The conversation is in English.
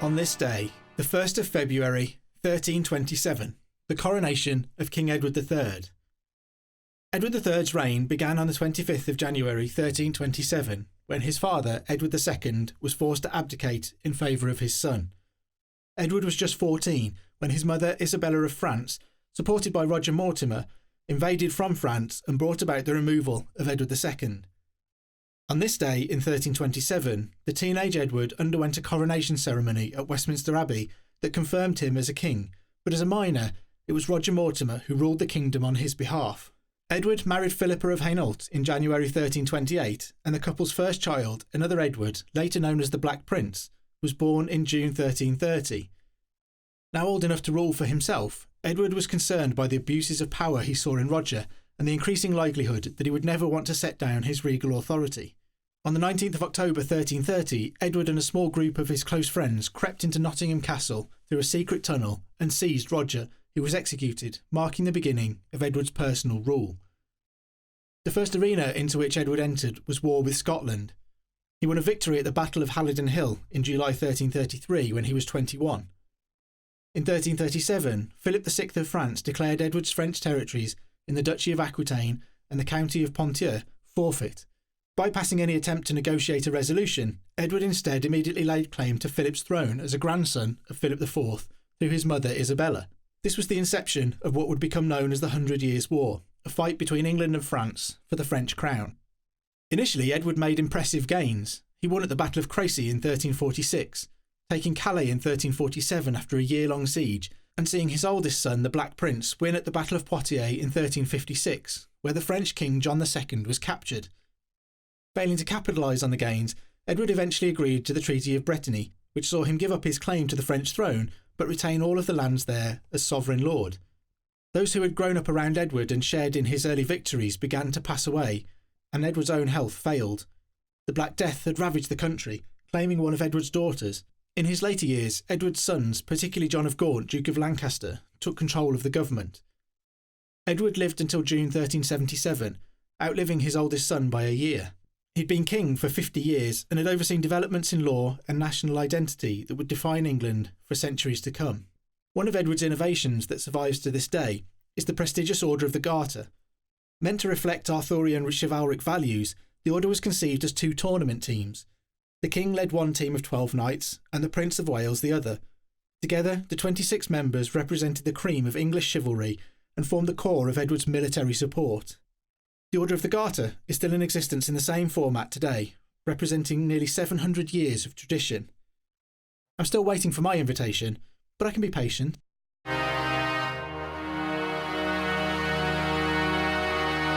On this day, the 1st of February, 1327, the coronation of King Edward III. Edward III's reign began on the 25th of January 1327, when his father, Edward II, was forced to abdicate in favour of his son. Edward was just 14 when his mother, Isabella of France, supported by Roger Mortimer, invaded from France and brought about the removal of Edward II. On this day in 1327, the teenage Edward underwent a coronation ceremony at Westminster Abbey that confirmed him as a king, but as a minor, it was Roger Mortimer who ruled the kingdom on his behalf. Edward married Philippa of Hainault in January 1328, and the couple's first child, another Edward, later known as the Black Prince, was born in June 1330. Now old enough to rule for himself, Edward was concerned by the abuses of power he saw in Roger and the increasing likelihood that he would never want to set down his regal authority. On the 19th of October 1330, Edward and a small group of his close friends crept into Nottingham Castle through a secret tunnel and seized Roger, who was executed, marking the beginning of Edward's personal rule. The first arena into which Edward entered was war with Scotland. He won a victory at the Battle of Halidon Hill in July 1333 when he was 21. In 1337, Philip VI of France declared Edward's French territories in the Duchy of Aquitaine and the county of Ponthieu forfeit. Bypassing any attempt to negotiate a resolution, Edward instead immediately laid claim to Philip's throne as a grandson of Philip IV through his mother Isabella. This was the inception of what would become known as the 100 Years' War, a fight between England and France for the French crown. Initially, Edward made impressive gains. He won at the Battle of Crécy in 1346, taking Calais in 1347 after a year-long siege, and seeing his oldest son, the Black Prince, win at the Battle of Poitiers in 1356, where the French king John II was captured. Failing to capitalise on the gains, Edward eventually agreed to the Treaty of Brittany, which saw him give up his claim to the French throne but retain all of the lands there as sovereign lord. Those who had grown up around Edward and shared in his early victories began to pass away, and Edward's own health failed. The Black Death had ravaged the country, claiming one of Edward's daughters. In his later years, Edward's sons, particularly John of Gaunt, Duke of Lancaster, took control of the government. Edward lived until June 1377, outliving his oldest son by a year. He'd been king for 50 years and had overseen developments in law and national identity that would define England for centuries to come. One of Edward's innovations that survives to this day is the prestigious Order of the Garter. Meant to reflect Arthurian chivalric values, the order was conceived as two tournament teams. The king led one team of 12 knights and the Prince of Wales the other. Together, the 26 members represented the cream of English chivalry and formed the core of Edward's military support. The Order of the Garter is still in existence in the same format today, representing nearly 700 years of tradition. I'm still waiting for my invitation, but I can be patient.